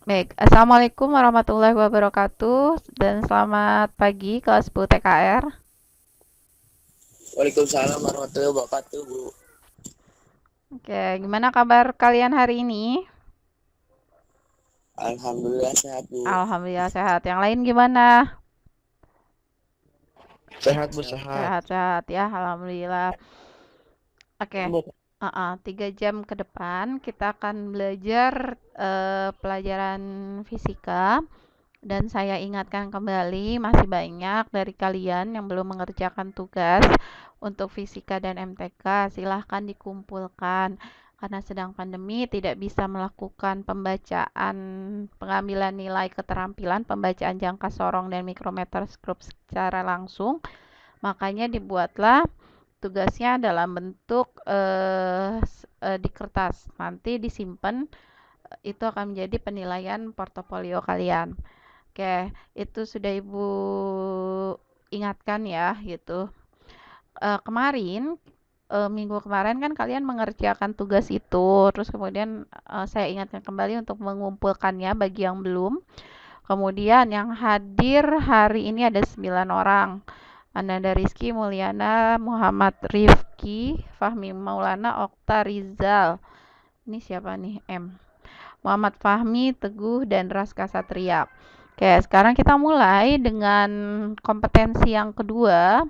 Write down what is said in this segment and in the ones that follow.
Baik, Assalamualaikum warahmatullahi wabarakatuh dan selamat pagi kelas 10 TKR. Waalaikumsalam warahmatullahi wabarakatuh, Bu. Oke, gimana kabar kalian hari ini? Alhamdulillah sehat, Bu. Alhamdulillah sehat. Yang lain gimana? Sehat, Bu, sehat. Sehat-sehat ya, alhamdulillah. Oke, Bu, 3 jam ke depan kita akan belajar pelajaran fisika. Dan saya ingatkan kembali, masih banyak dari kalian yang belum mengerjakan tugas untuk fisika dan MTK. Silahkan dikumpulkan. Karena sedang pandemi, tidak bisa melakukan pembacaan pengambilan nilai keterampilan, pembacaan jangka sorong dan mikrometer skop secara langsung. Makanya dibuatlah tugasnya dalam bentuk di kertas. Nanti disimpan, itu akan menjadi penilaian portofolio kalian. Oke, itu sudah Ibu ingatkan ya, gitu. Kemarin, minggu kemarin kan kalian mengerjakan tugas itu, terus kemudian saya ingatkan kembali untuk mengumpulkannya bagi yang belum. Kemudian yang hadir hari ini ada 9 orang. Ananda Rizky, Mulyana, Muhammad Rifki, Fahmi Maulana, Okta Rizal. Ini siapa nih? M. Muhammad Fahmi, Teguh, dan Raska Satria. Oke, sekarang kita mulai dengan kompetensi yang kedua.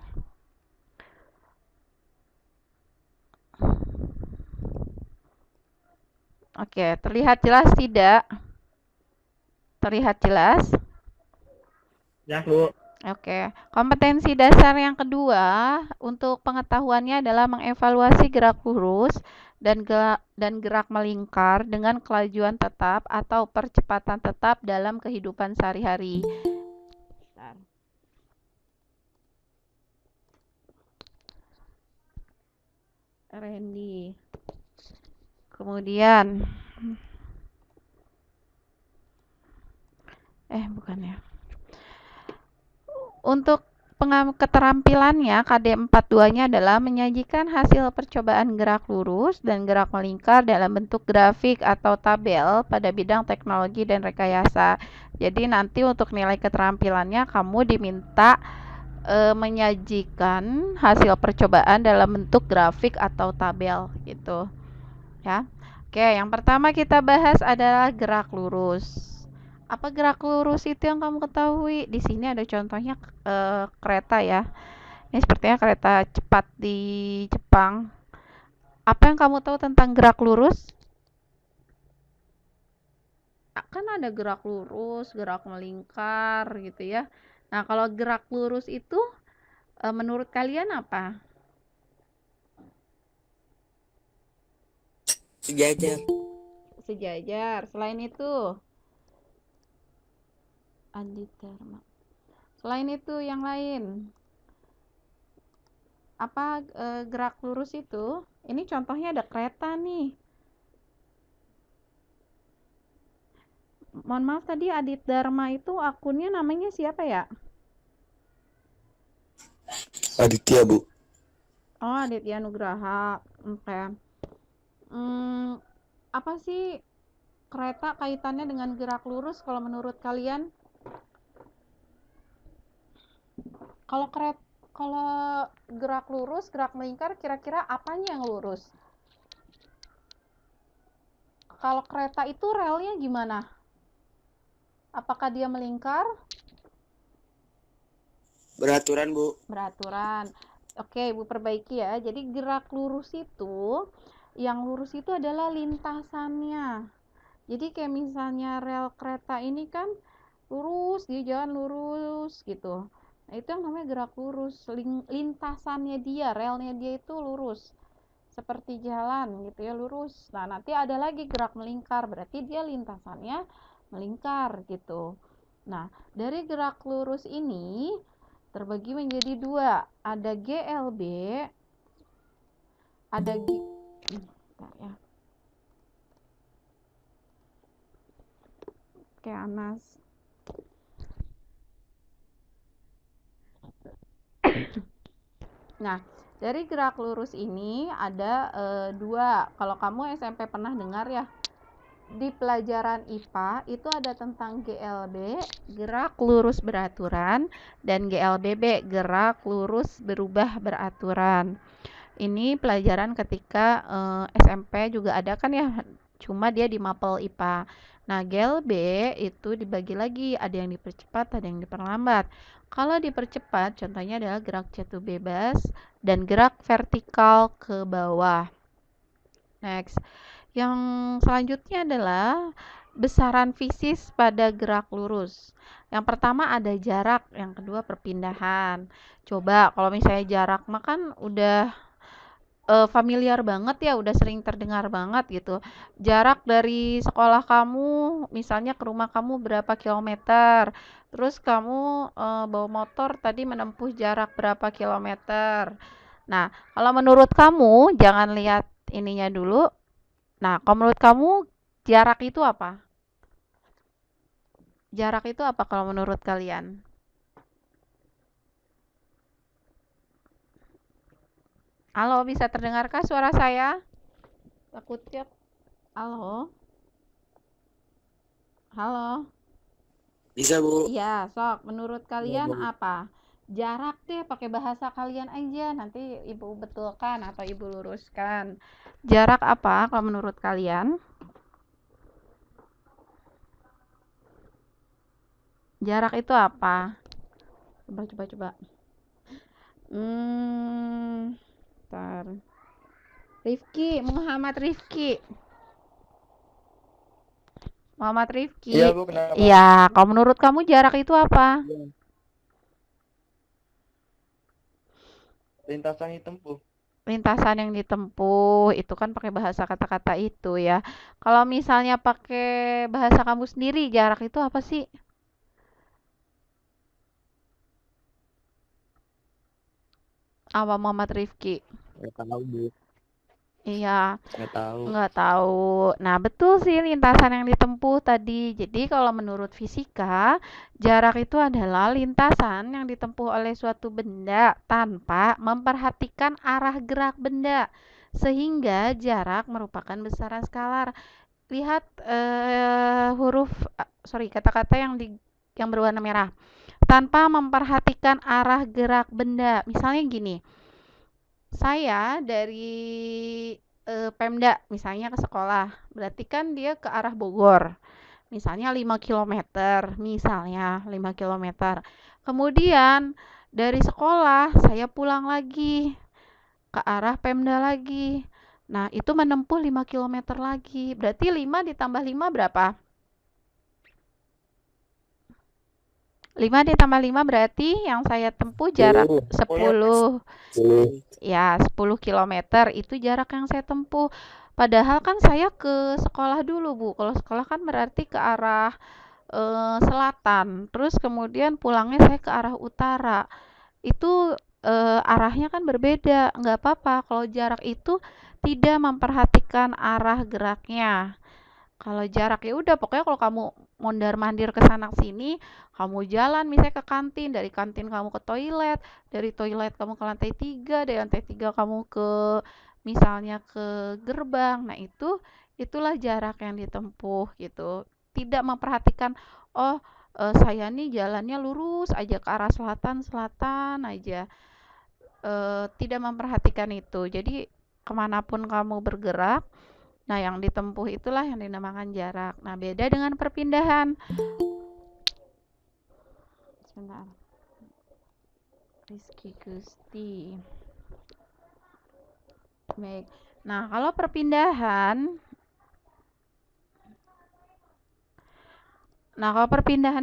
Oke, terlihat jelas tidak? Terlihat jelas? ya, Bu. Oke, kompetensi dasar yang kedua untuk pengetahuannya adalah mengevaluasi gerak lurus dan gerak melingkar dengan kelajuan tetap atau percepatan tetap dalam kehidupan sehari-hari. Randy. Kemudian, bukan ya. Untuk keterampilannya, KD42-nya adalah menyajikan hasil percobaan gerak lurus dan gerak melingkar dalam bentuk grafik atau tabel pada bidang teknologi dan rekayasa. Jadi nanti untuk nilai keterampilannya kamu diminta menyajikan hasil percobaan dalam bentuk grafik atau tabel gitu, ya. Oke, yang pertama kita bahas adalah gerak lurus. Apa gerak lurus itu yang kamu ketahui? Di sini ada contohnya kereta ya. Ini sepertinya kereta cepat di Jepang. Apa yang kamu tahu tentang gerak lurus? Kan ada gerak lurus, gerak melingkar gitu ya. Nah, kalau gerak lurus itu menurut kalian apa? Sejajar. Sejajar. Selain itu, Aditama. Selain itu yang lain, apa gerak lurus itu? Ini contohnya ada kereta nih. Mohon maaf tadi Adit Dharma itu akunnya namanya siapa ya? Aditya, Bu. Oh, Aditya Nugraha. Oke. Hmm, apa sih kereta kaitannya dengan gerak lurus kalau menurut kalian? Kalau kalau gerak lurus, gerak melingkar, kira-kira apanya yang lurus? Kalau kereta itu relnya gimana? Apakah dia melingkar? Beraturan, Bu. Beraturan. Oke, Ibu perbaiki ya. Jadi gerak lurus itu, yang lurus itu adalah lintasannya. Jadi kayak misalnya rel kereta ini kan lurus, dia jalan lurus gitu. Nah, itu yang namanya gerak lurus. Lintasannya dia, relnya dia itu lurus. Seperti jalan gitu ya, lurus. Nah, nanti ada lagi gerak melingkar, berarti dia lintasannya melingkar gitu. Nah, dari gerak lurus ini terbagi menjadi dua. Ada GLB, ada bentar ya. Oke, Anas. Nah, dari gerak lurus ini ada dua. Kalau kamu SMP pernah dengar ya, di pelajaran IPA itu ada tentang GLB, gerak lurus beraturan, dan GLBB, gerak lurus berubah beraturan. Ini pelajaran ketika SMP juga ada kan ya, cuma dia di mapel IPA. Nah, GLB itu dibagi lagi, ada yang dipercepat, ada yang diperlambat. Kalau dipercepat, contohnya adalah gerak jatuh bebas dan gerak vertikal ke bawah. Next. Yang selanjutnya adalah besaran fisis pada gerak lurus. Yang pertama ada jarak, yang kedua perpindahan. Coba kalau misalnya jarak mah kan udah familiar banget ya, udah sering terdengar banget gitu. Jarak dari sekolah kamu misalnya ke rumah kamu berapa kilometer. Terus kamu bawa motor tadi menempuh jarak berapa kilometer. Nah, kalau menurut kamu jangan lihat ininya dulu. Nah, kalau menurut kamu jarak itu apa? Jarak itu apa kalau menurut kalian? Halo, bisa terdengarkah suara saya? Takutnya. Halo? Halo? Bisa, Bu. Iya, sok. Menurut Iya, kalian Bu. apa? Jarak deh, pakai bahasa kalian aja. Nanti Ibu betulkan atau Ibu luruskan. Jarak apa kalau menurut kalian? Jarak itu apa? Coba. Ntar. Muhammad Rifki. Muhammad Iya, Rifki. Bu, kenapa? Iya, kalau menurut kamu jarak itu apa? Iya. Lintasan ditempuh. Lintasan yang ditempuh itu kan pakai bahasa kata-kata itu ya. Kalau misalnya pakai bahasa kamu sendiri, jarak itu apa sih? Apa Muhammad Rifki? Nggak tahu, Bu. Iya, Nggak tahu. nggak tahu. Nah, betul sih lintasan yang ditempuh tadi. Jadi kalau menurut fisika, jarak itu adalah lintasan yang ditempuh oleh suatu benda tanpa memperhatikan arah gerak benda. Sehingga jarak merupakan besaran skalar. Lihat kata-kata yang berwarna merah. Tanpa memperhatikan arah gerak benda. Misalnya gini, saya dari Pemda misalnya ke sekolah, berarti kan dia ke arah Bogor. Misalnya 5 kilometer, misalnya 5 kilometer. Kemudian dari sekolah saya pulang lagi ke arah Pemda lagi. Nah, itu menempuh 5 kilometer lagi. Berarti 5 ditambah 5 berapa? 5 ditambah 5 berarti yang saya tempuh jarak 10. 10. Ya, 10 kilometer itu jarak yang saya tempuh. Padahal kan saya ke sekolah dulu, Bu. Kalau sekolah kan berarti ke arah selatan. Terus kemudian pulangnya saya ke arah utara. Itu arahnya kan berbeda. Nggak apa-apa kalau jarak itu tidak memperhatikan arah geraknya. Kalau jarak ya udah pokoknya kalau kamu mondar-mandir ke sana sini, kamu jalan misalnya ke kantin, dari kantin kamu ke toilet, dari toilet kamu ke lantai 3, dari lantai 3 kamu ke misalnya ke gerbang. Nah, itulah jarak yang ditempuh gitu. Tidak memperhatikan oh saya nih jalannya lurus aja ke arah selatan aja. Tidak memperhatikan itu. Jadi kemanapun kamu bergerak, nah, yang ditempuh itulah yang dinamakan jarak. Nah, beda dengan perpindahan. Sebentar. Rizky Gusti. Baik. Nah, kalau perpindahan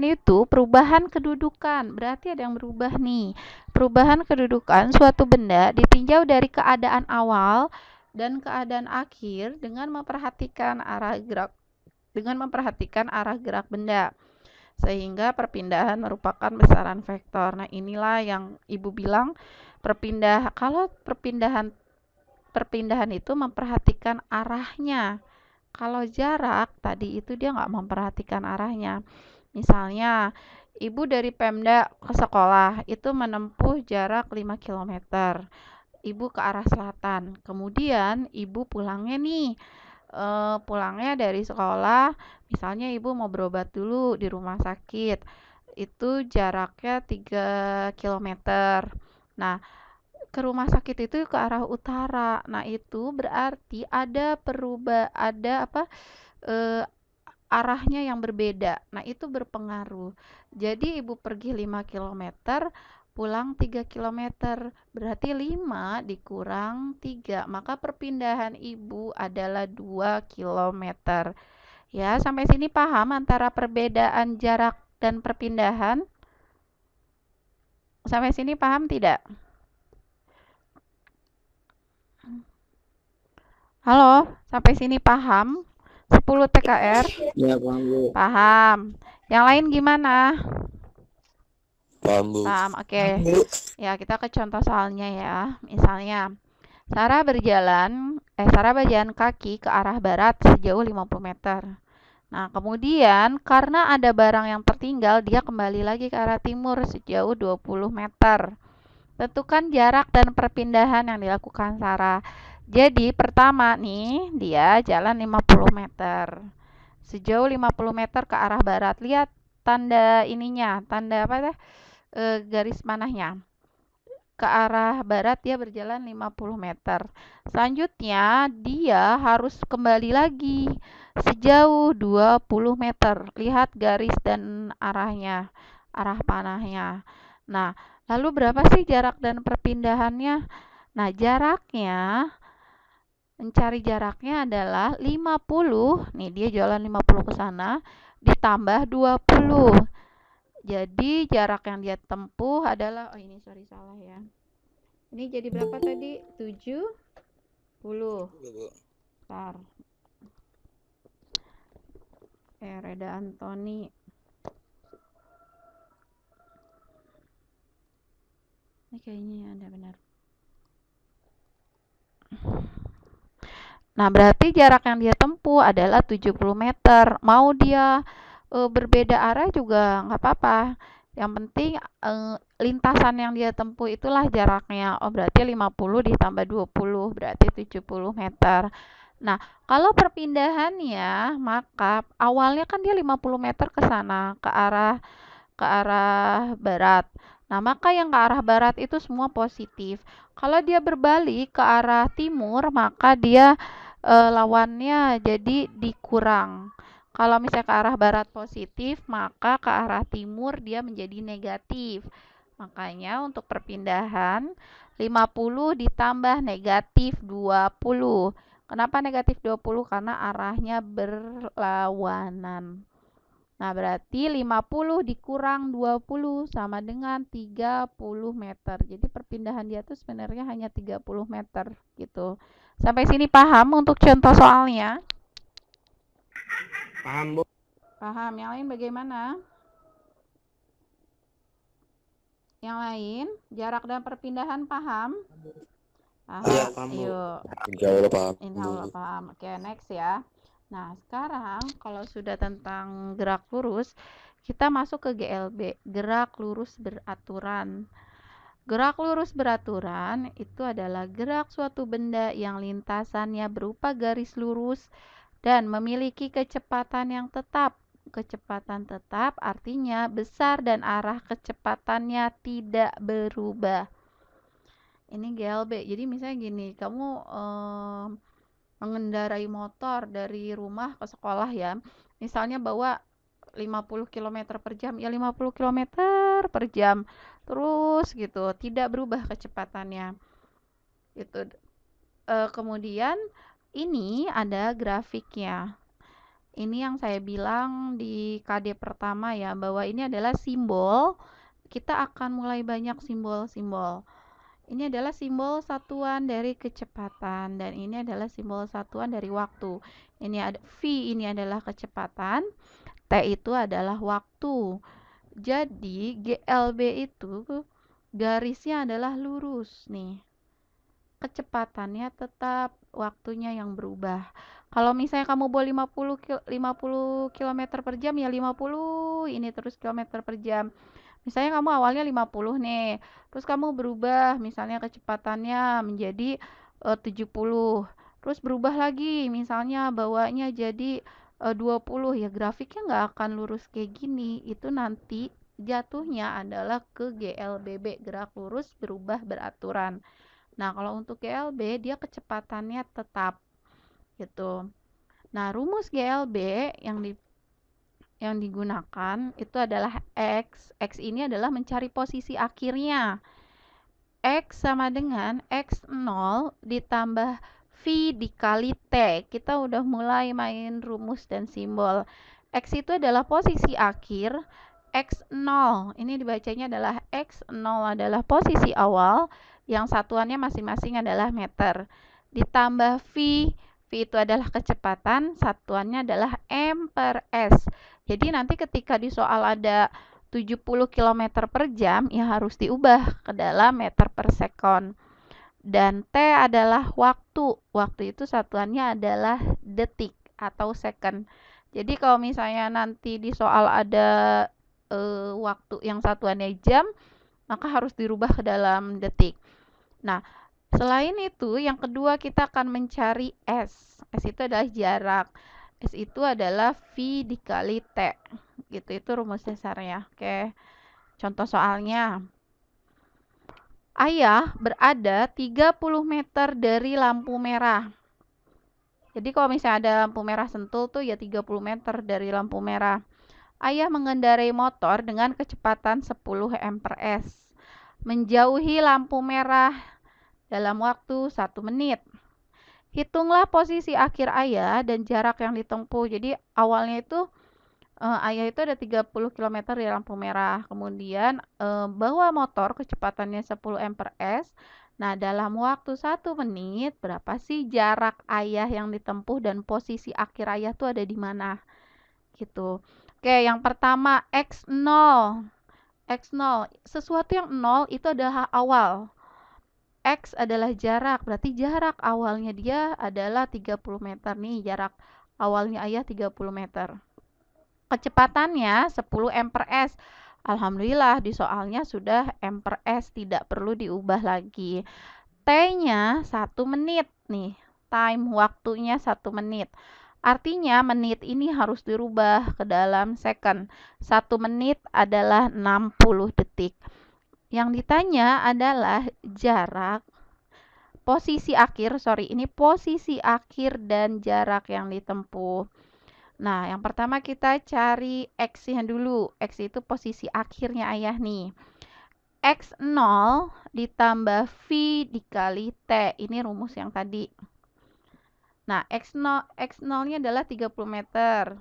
itu perubahan kedudukan. Berarti ada yang berubah nih. Perubahan kedudukan suatu benda ditinjau dari keadaan awal dan keadaan akhir dengan memperhatikan arah gerak benda. Sehingga perpindahan merupakan besaran vektor. Nah, inilah yang Ibu bilang kalau perpindahan itu memperhatikan arahnya. Kalau jarak tadi itu dia nggak memperhatikan arahnya. Misalnya, Ibu dari Pemda ke sekolah itu menempuh jarak 5 kilometer. Ibu ke arah selatan. Kemudian Ibu pulangnya nih pulangnya dari sekolah, misalnya ibu mau berobat dulu di rumah sakit, itu jaraknya 3 kilometer. Nah, ke rumah sakit itu ke arah utara. Nah, itu berarti ada apa, eh, arahnya yang berbeda. Nah, itu berpengaruh. Jadi ibu pergi 5 kilometer, pulang 3 kilometer. Berarti 5 dikurang 3, maka perpindahan ibu adalah 2 kilometer. Ya, sampai sini paham antara perbedaan jarak dan perpindahan? Sampai sini paham tidak? Halo, sampai sini paham? 10 TKR? Ya, paham, Bu. Paham. Yang lain gimana? Paham, Bu. Paham, oke. Ya, kita ke contoh soalnya ya. Misalnya, Sarah berjalan kaki ke arah barat sejauh 50 meter. Nah, kemudian karena ada barang yang tertinggal, dia kembali lagi ke arah timur sejauh 20 meter. Tentukan jarak dan perpindahan yang dilakukan Sarah. Jadi, pertama nih, dia jalan 50 meter. Sejauh 50 meter ke arah barat. Lihat tanda ininya, tanda apa teh? Garis panahnya. Ke arah barat dia berjalan 50 meter. Selanjutnya dia harus kembali lagi sejauh 20 meter. Lihat garis dan arahnya, arah panahnya. Nah, lalu berapa sih jarak dan perpindahannya? Nah, mencari jaraknya adalah 50. Nih, dia jalan 50 ke sana ditambah 20. Jadi jarak yang dia tempuh adalah, oh ini sorry salah ya. Ini jadi berapa tadi? 70. Bentar. Reda Antoni. Ini kayaknya ada benar. Nah, berarti jarak yang dia tempuh adalah 70 meter. Mau dia berbeda arah juga nggak apa-apa. Yang penting lintasan yang dia tempuh itulah jaraknya. Oh, berarti 50 ditambah 20 berarti 70 meter. Nah, kalau perpindahannya, maka awalnya kan dia 50 meter ke sana, ke arah barat. Nah, maka yang ke arah barat itu semua positif. Kalau dia berbalik ke arah timur, maka dia lawannya jadi dikurang. Kalau misalnya ke arah barat positif, maka ke arah timur dia menjadi negatif. Makanya untuk perpindahan 50 ditambah negatif 20. Kenapa negatif 20? Karena arahnya berlawanan. Nah, berarti 50 dikurang 20 sama dengan 30 meter. Jadi perpindahan dia tuh sebenarnya hanya 30 meter gitu. Sampai sini paham untuk contoh soalnya? Paham, Bu. Paham. Yang lain bagaimana? Yang lain, jarak dan perpindahan paham? Paham. Iya, paham, Bu. Yuk. Insya Allah paham. Insya Allah paham. Oke, next ya. Nah, sekarang kalau sudah tentang gerak lurus, kita masuk ke GLB, gerak lurus beraturan. Gerak lurus beraturan itu adalah gerak suatu benda yang lintasannya berupa garis lurus dan memiliki kecepatan yang tetap. Kecepatan tetap artinya besar dan arah kecepatannya tidak berubah. Ini GLB. Jadi misalnya gini, kamu mengendarai motor dari rumah ke sekolah ya. Misalnya bawa 50 km per jam, ya 50 km per jam. Terus gitu, tidak berubah kecepatannya. Itu kemudian ini ada grafiknya. Ini yang saya bilang di KD pertama ya, bahwa ini adalah simbol. Kita akan mulai banyak simbol-simbol. Ini adalah simbol satuan dari kecepatan dan ini adalah simbol satuan dari waktu. Ini ada V, ini adalah kecepatan, T itu adalah waktu. Jadi GLB itu garisnya adalah lurus nih. Kecepatannya tetap, waktunya yang berubah. Kalau misalnya kamu bawa 50 km per jam ya 50 ini terus kilometer per jam. Misalnya kamu awalnya 50 nih, terus kamu berubah misalnya kecepatannya menjadi 70. terus berubah lagi, misalnya bawanya jadi 20, ya grafiknya nggak akan lurus kayak gini. Itu nanti jatuhnya adalah ke GLBB, gerak lurus berubah beraturan. Nah, kalau untuk GLB dia kecepatannya tetap gitu. Nah, rumus GLB yang digunakan itu adalah X. X ini adalah mencari posisi akhirnya. X sama dengan X0 ditambah V dikali T. Kita udah mulai main rumus dan simbol. X itu adalah posisi akhir. X0 ini dibacanya adalah X0 adalah posisi awal, yang satuannya masing-masing adalah meter. Ditambah V. V itu adalah kecepatan, satuannya adalah M per S. Jadi nanti ketika di soal ada 70 km per jam, ya harus diubah ke dalam meter per sekon. Dan T adalah waktu. Waktu itu satuannya adalah detik atau second. Jadi kalau misalnya nanti di soal ada waktu yang satuannya jam, maka harus dirubah ke dalam detik. Nah, selain itu, yang kedua kita akan mencari S. S itu adalah jarak. S itu adalah V dikali T. Gitu, itu rumus dasarnya. Oke. Contoh soalnya. Ayah berada 30 meter dari lampu merah. Jadi kalau misalnya ada lampu merah Sentul tuh ya 30 meter dari lampu merah. Ayah mengendarai motor dengan kecepatan 10 mpers. Menjauhi lampu merah dalam waktu 1 menit. Hitunglah posisi akhir ayah dan jarak yang ditempuh. Jadi awalnya itu ayah itu ada 30 km di lampu merah. Kemudian bawa motor kecepatannya 10 mpers. Nah, dalam waktu 1 menit, berapa sih jarak ayah yang ditempuh dan posisi akhir ayah tuh ada di mana? Gitu. Oke, yang pertama X0. X0, sesuatu yang 0 itu adalah awal. X adalah jarak, berarti jarak awalnya dia adalah 30 meter nih, jarak awalnya ayah 30 meter. Kecepatannya 10 mpers. Alhamdulillah di soalnya sudah mpers, tidak perlu diubah lagi. T-nya 1 menit nih. Time waktunya 1 menit. Artinya menit ini harus dirubah ke dalam second. 1 menit adalah 60 detik. Yang ditanya adalah jarak posisi akhir, ini posisi akhir dan jarak yang ditempuh. Nah, yang pertama kita cari X-nya dulu. X itu posisi akhirnya ayah nih. X0 ditambah V dikali T. Ini rumus yang tadi. Nah, X0-nya adalah 30 meter.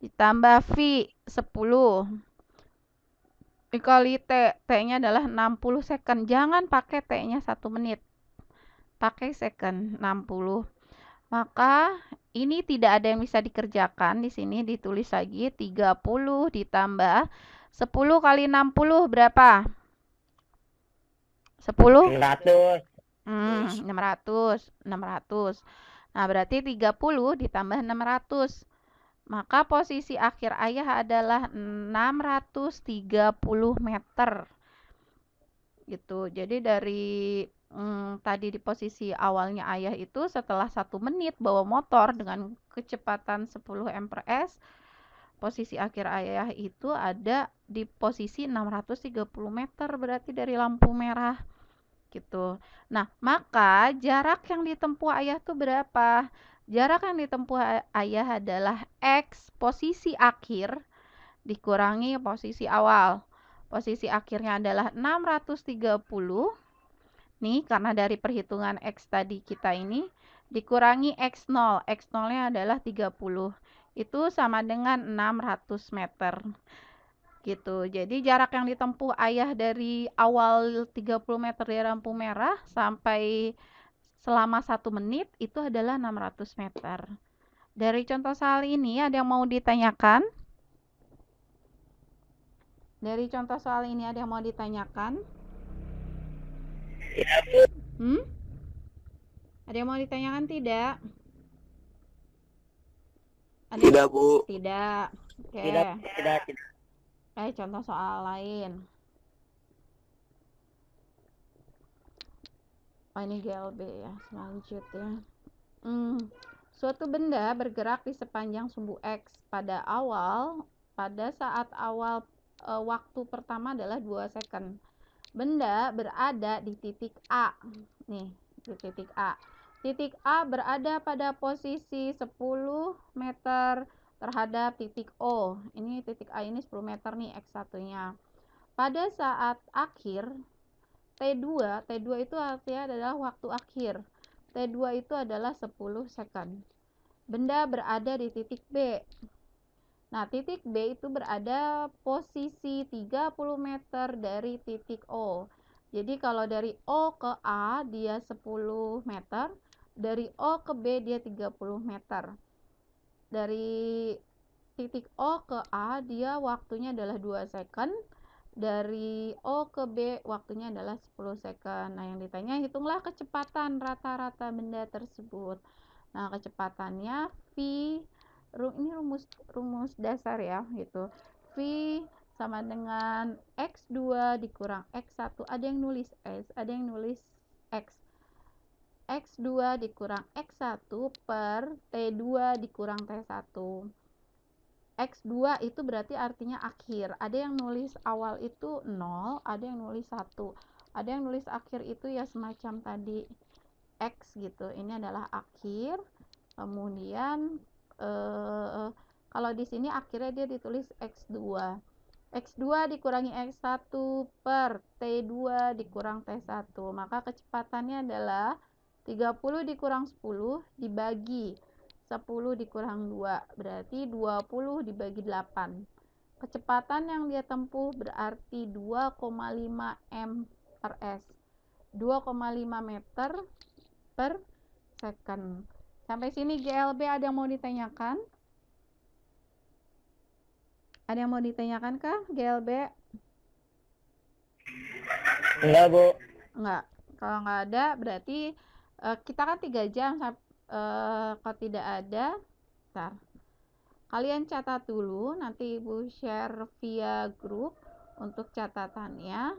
Ditambah V 10. Dikali T. T-nya adalah 60 second. Jangan pakai T-nya 1 menit. Pakai second 60. Maka ini tidak ada yang bisa dikerjakan. Di sini ditulis lagi 30 ditambah 10 kali 60 berapa? 10? 600. 600. Nah, berarti 30 ditambah 600. Maka posisi akhir ayah adalah 630 meter. Gitu. Jadi dari tadi di posisi awalnya ayah itu setelah 1 menit bawa motor dengan kecepatan 10 mpers, posisi akhir ayah itu ada di posisi 630 meter, berarti dari lampu merah gitu. Nah, maka jarak yang ditempuh ayah itu berapa? Jarak yang ditempuh ayah adalah X posisi akhir dikurangi posisi awal. Posisi akhirnya adalah 630. Nih, karena dari perhitungan X tadi kita ini dikurangi X0. X0-nya adalah 30. Itu sama dengan 600 meter. Gitu. Jadi jarak yang ditempuh ayah dari awal 30 meter dari lampu merah sampai selama 1 menit itu adalah 600 meter. Dari contoh soal ini ada yang mau ditanyakan? Dari contoh soal ini ada yang mau ditanyakan? Ada yang mau ditanyakan tidak? Tidak, Bu. Tidak. Oke. Tidak. Contoh soal lain. Oh, ini GLB ya, selanjutnya. Suatu benda bergerak di sepanjang sumbu X pada saat awal waktu pertama adalah 2 second. Benda berada di titik A. Nih, di titik A. Titik A berada pada posisi 10 meter terhadap titik O. Ini titik A ini 10 meter nih X1-nya. Pada saat akhir T2 itu artinya adalah waktu akhir. T2 itu adalah 10 second. Benda berada di titik B. Nah, titik B itu berada posisi 30 meter dari titik O. Jadi kalau dari O ke A dia 10 meter, dari O ke B dia 30 meter. Dari titik O ke A dia waktunya adalah 2 second. Dari O ke B waktunya adalah 10 second. Nah, yang ditanya hitunglah kecepatan rata-rata benda tersebut. Nah, kecepatannya V, ini rumus dasar ya gitu. V sama dengan X2 dikurang X1. Ada yang nulis S, ada yang nulis X. X2 dikurang X1 per T2 dikurang T1. X2 itu berarti artinya akhir. Ada yang nulis awal itu 0, ada yang nulis 1. Ada yang nulis akhir itu ya semacam tadi X gitu. Ini adalah akhir. Kemudian kalau di sini akhirnya dia ditulis X2. X2 dikurangi X1 per T2 dikurang T1. Maka kecepatannya adalah 30 dikurang 10 dibagi 10 dikurang 2. Berarti 20 dibagi 8. Kecepatan yang dia tempuh berarti 2,5 m per s. 2,5 meter per second. Sampai sini GLB ada yang mau ditanyakan? Ada yang mau ditanyakan kah GLB? Enggak, Bu. Enggak. Kalau nggak ada berarti kita kan 3 jam. Kalau tidak ada, bentar. Kalian catat dulu, nanti Ibu share via grup untuk catatannya.